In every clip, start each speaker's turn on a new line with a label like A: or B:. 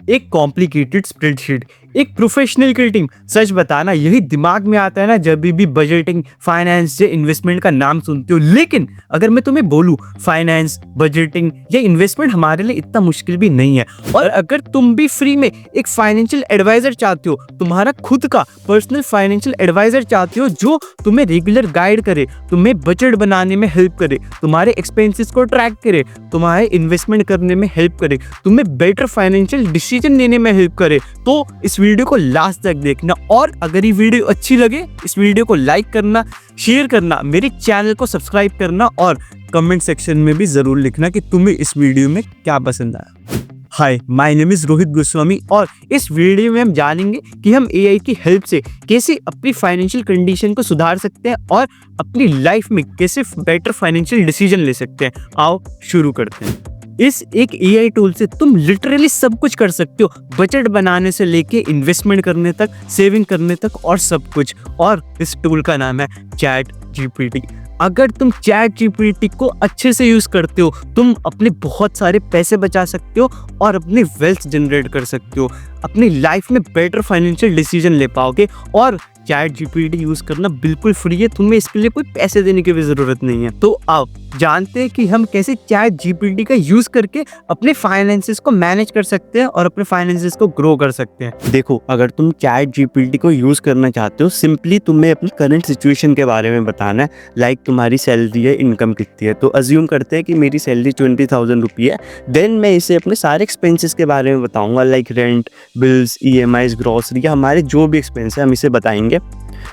A: एक complicated spreadsheet, एक professional की टीम। सच बताना यही दिमाग में आता है ना जब भी बजटिंग, फाइनेंस या इन्वेस्टमेंट का नाम सुनते हो। लेकिन अगर मैं तुम्हें बोलूं फाइनेंस, बजटिंग या इन्वेस्टमेंट हमारे लिए इतना मुश्किल भी नहीं है। और अगर तुम भी फ्री में एक फाइनेंशियल एडवाइजर चाहते हो, तुम्हारा खुद का पर्सनल फाइनेंशियल एडवाइजर चाहते हो जो तुम्हें रेगुलर गाइड करे, तुम्हें बजट बनाने में हेल्प करे, तुम्हारे एक्सपेंसेस को ट्रैक करे, तुम्हारे इन्वेस्टमेंट करने में हेल्प करे, तुम्हें बेटर फाइनेंशियल डिसीजन लेने में हेल्प करे, तो इस वीडियो को लास्ट तक देखना। और अगर ये वीडियो अच्छी लगे इस वीडियो को लाइक करना, शेयर करना, मेरे चैनल को सब्सक्राइब करना और कमेंट सेक्शन में भी जरूर लिखना कि तुम्हें इस वीडियो में क्या पसंद आया। Hi, my name is Rohit Goswami और इस वीडियो में हम जानेंगे कि हम एआई की हेल्प से कैसे अपनी फाइनेंशियल कंडीशन को सुधार सकते हैं और अपनी लाइफ में कैसे बेटर फाइनेंशियल डिसीजन ले सकते हैं। आओ शुरू करते हैं। इस एक एआई टूल से तुम लिटरली सब कुछ कर सकते हो, बजट बनाने से लेके इन्वेस्टमेंट करने तक, सेविंग करने तक और सब कुछ। और इस टूल का नाम है चैट जीपीटी। अगर तुम चैट जीपीटी को अच्छे से यूज करते हो, तुम अपने बहुत सारे पैसे बचा सकते हो और अपनी वेल्थ जनरेट कर सकते हो, अपनी लाइफ में बेटर फाइनेंशियल डिसीजन ले पाओगे। और चैट जीपीटी यूज करना बिल्कुल फ्री है, तुम्हें इसके लिए कोई पैसे देने की भी जरूरत नहीं है। तो अब जानते हैं कि हम कैसे चैट जीपीटी का यूज करके अपने फाइनेंसेस को मैनेज कर सकते हैं और अपने फाइनेंसेस को ग्रो कर सकते हैं। देखो, अगर तुम चैट जीपीटी को यूज करना चाहते हो, सिंपली तुम्हें अपनी करंट सिचुएशन के बारे में बताना है। लाइक तुम्हारी सैलरी है, इनकम कितनी है। तो अज्यूम करते हैं कि मेरी सैलरी 20,000 रुपये है। देन मैं इसे अपने सारे एक्सपेंसेस के बारे में बताऊंगा, like rent, bills, EMIs, grocery या हमारे जो भी एक्सपेंस है हम इसे बताएंगे।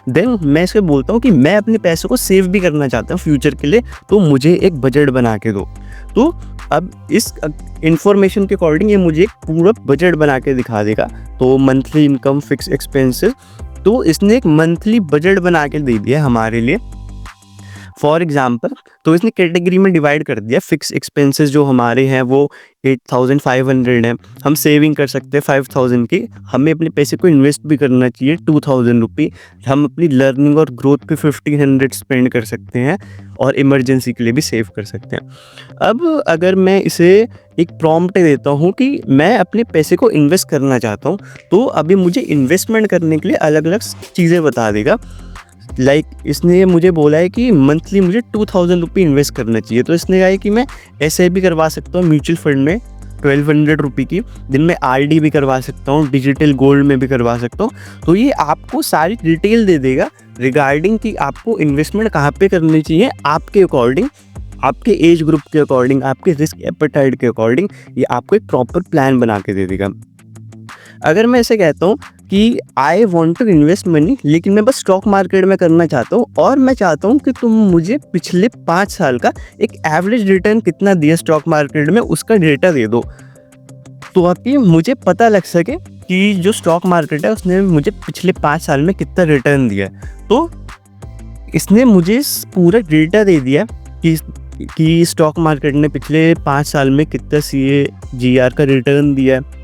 A: देन मैं इसे बोलता हूँ कि मैं अपने पैसों को सेव भी करना चाहता हूँ फ्यूचर के लिए, तो मुझे एक बजट बना के दो। तो अब इस इंफॉर्मेशन के अकॉर्डिंग ये मुझे एक पूरा बजट बना के दिखा देगा। तो मंथली इनकम, फिक्स एक्सपेंसेस, तो इसने एक मंथली बजट बना के दे दिया हमारे लिए। फॉर एग्जाम्पल, तो इसने कैटेगरी में डिवाइड कर दिया। फिक्स एक्सपेंसेस जो हमारे हैं वो 8,500 है, हम सेविंग कर सकते हैं 5,000 की, हमें अपने पैसे को इन्वेस्ट भी करना चाहिए 2,000 रुपये, हम अपनी लर्निंग और ग्रोथ पे 1,500 स्पेंड कर सकते हैं और इमरजेंसी के लिए भी सेव कर सकते हैं। अब अगर मैं इसे एक प्रॉम्प्ट देता हूँ कि मैं अपने पैसे को इन्वेस्ट करना चाहता हूँ, तो अभी मुझे इन्वेस्टमेंट करने के लिए अलग अलग चीज़ें बता देगा। लाइक इसने मुझे बोला है कि मंथली मुझे 2,000 रुपये इन्वेस्ट करना चाहिए। तो इसने कहा है कि मैं SIP करवा सकता हूँ म्यूचुअल फंड में 1,200 रुपये की, दिन में RD भी करवा सकता हूँ, डिजिटल गोल्ड में भी करवा सकता हूँ। तो ये आपको सारी डिटेल दे देगा रिगार्डिंग कि आपको इन्वेस्टमेंट कहाँ पे करनी चाहिए, आपके अकॉर्डिंग, आपके एज ग्रुप के अकॉर्डिंग, आपके रिस्क एपेटाइट के अकॉर्डिंग ये आपको एक प्रॉपर प्लान बना के दे देगा। अगर मैं ऐसे कहता हूँ कि I want to invest money, लेकिन मैं बस स्टॉक मार्केट में करना चाहता हूँ और मैं चाहता हूँ कि तुम मुझे पिछले 5 साल का एक एवरेज रिटर्न कितना दिया स्टॉक मार्केट में उसका डेटा दे दो, तो ताकि मुझे पता लग सके कि जो स्टॉक मार्केट है उसने मुझे पिछले 5 साल में कितना रिटर्न दिया। तो इसने मुझे पूरा डेटा दे दिया कि स्टॉक मार्केट ने पिछले 5 साल में कितना CAGR का रिटर्न दिया है।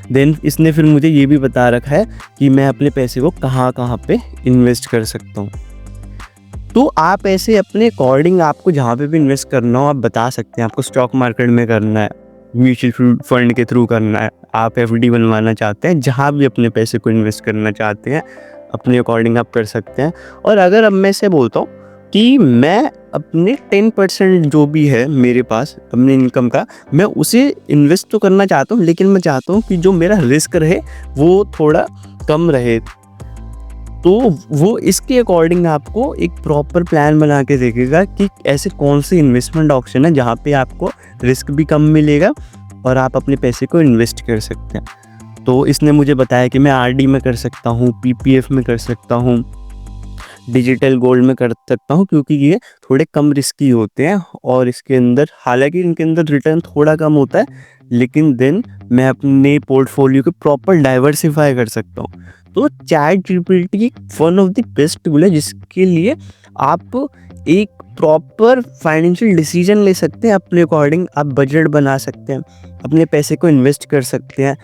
A: देन इसने फिर मुझे ये भी बता रखा है कि मैं अपने पैसे को कहाँ पे इन्वेस्ट कर सकता हूँ। तो आप ऐसे अपने अकॉर्डिंग आपको जहाँ पे भी इन्वेस्ट करना हो आप बता सकते हैं। आपको स्टॉक मार्केट में करना है, म्यूचुअल फंड के थ्रू करना है, आप FD बनवाना चाहते हैं, जहाँ भी अपने पैसे को इन्वेस्ट करना चाहते हैं अपने अकॉर्डिंग आप कर सकते हैं। और अगर अब मैं इसे बोलता हूँ कि मैं अपने 10% जो भी है मेरे पास अपने इनकम का, मैं उसे इन्वेस्ट तो करना चाहता हूँ, लेकिन मैं चाहता हूँ कि जो मेरा रिस्क रहे वो थोड़ा कम रहे, तो वो इसके अकॉर्डिंग आपको एक प्रॉपर प्लान बना के देखेगा कि ऐसे कौन से इन्वेस्टमेंट ऑप्शन है जहाँ पे आपको रिस्क भी कम मिलेगा और आप अपने पैसे को इन्वेस्ट कर सकते हैं। तो इसने मुझे बताया कि मैं RD में कर सकता हूँ, PPF में कर सकता हूँ, डिजिटल गोल्ड में कर सकता हूँ, क्योंकि ये थोड़े कम रिस्की होते हैं और इसके अंदर हालांकि इनके अंदर रिटर्न थोड़ा कम होता है, लेकिन देन मैं अपने पोर्टफोलियो को प्रॉपर डाइवर्सिफाई कर सकता हूँ। तो chat GPT one of the best tool है जिसके लिए आप एक प्रॉपर फाइनेंशियल डिसीजन ले सकते हैं अपने अकॉर्डिंग। आप बजट बना सकते हैं, अपने पैसे को इन्वेस्ट कर सकते हैं,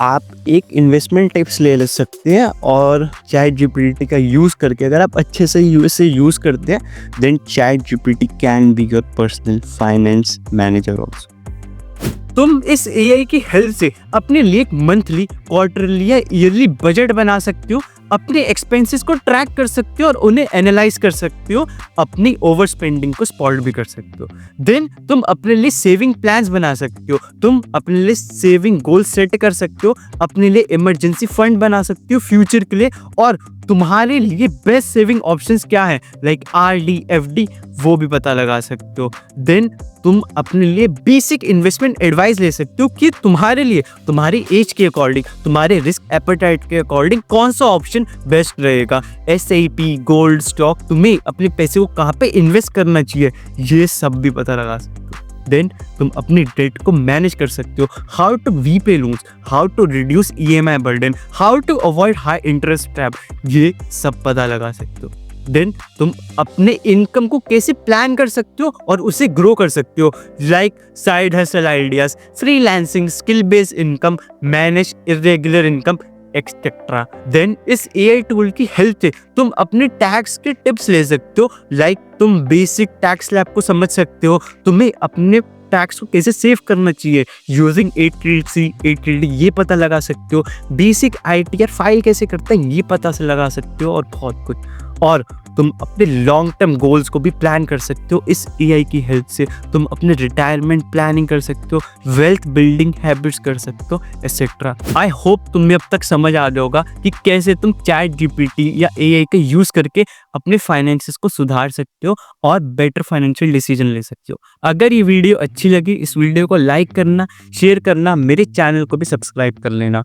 A: आप एक इन्वेस्टमेंट टिप्स ले सकते हैं। और चैट जीपीटी का यूज़ करके अगर आप अच्छे से यूज़ करते हैं, then Chat GPT can be your personal finance manager also. तुम इस एआई की हेल्प से अपने लिए एक मंथली, क्वार्टरली या ईयरली बजट बना सकते हो, अपने एक्सपेंसेस को ट्रैक कर सकते हो और उन्हें एनालाइज कर सकते हो, अपनी ओवर स्पेंडिंग को स्पॉट भी कर सकते हो। देन तुम अपने लिए सेविंग प्लान्स बना सकते हो, तुम अपने लिए सेविंग गोल सेट कर सकते हो, अपने लिए इमरजेंसी फंड बना सकते हो फ्यूचर के लिए, और तुम्हारे लिए बेस्ट सेविंग ऑप्शंस क्या है लाइक आरडी, एफडी, वो भी पता लगा सकते हो। देन तुम अपने लिए बेसिक इन्वेस्टमेंट एडवाइस ले सकते हो कि तुम्हारे लिए, तुम्हारी एज के अकॉर्डिंग, तुम्हारे रिस्क एपेटाइट के अकॉर्डिंग कौन सा ऑप्शन बेस्ट रहेगा। एसआईपी, गोल्ड, स्टॉक, तुम्हें अपने पैसे को कहाँ पे इन्वेस्ट करना चाहिए, ये सब भी पता लगा सकते हो। देन तुम अपनी डेट को मैनेज कर सकते हो, how to repay loans, how to reduce EMI burden, how to avoid high interest trap, ये सब पता लगा सकते हो। देन तुम अपने इनकम को कैसे प्लान कर सकते हो और उसे ग्रो कर सकते हो, like side hustle ideas, freelancing, skill based income, manage irregular income, etcetera. Then इस एआई टूल की हेल्प से तुम अपने टैक्स के टिप्स ले सकते हो, लाइक तुम बेसिक टैक्स स्लैब को समझ सकते हो, तुम्हें अपने टैक्स को कैसे सेव करना चाहिए यूजिंग 833, 833 ये पता लगा सकते हो, बेसिक आईटीआर फाइल कैसे करते हैं ये पता से लगा सकते हो, और बहुत कुछ। और तुम अपने लॉन्ग टर्म गोल्स को भी प्लान कर सकते हो इस एआई की हेल्प से, तुम अपने रिटायरमेंट प्लानिंग कर सकते हो, वेल्थ बिल्डिंग हैबिट्स कर सकते हो, एक्सेट्रा। आई होप तुम्हें अब तक समझ आ गया होगा कि कैसे तुम चैट जीपीटी या एआई का यूज करके अपने फाइनेंसेस को सुधार सकते हो और बेटर फाइनेंशियल डिसीजन ले सकते हो। अगर ये वीडियो अच्छी लगी, इस वीडियो को लाइक करना, शेयर करना, मेरे चैनल को भी सब्सक्राइब कर लेना।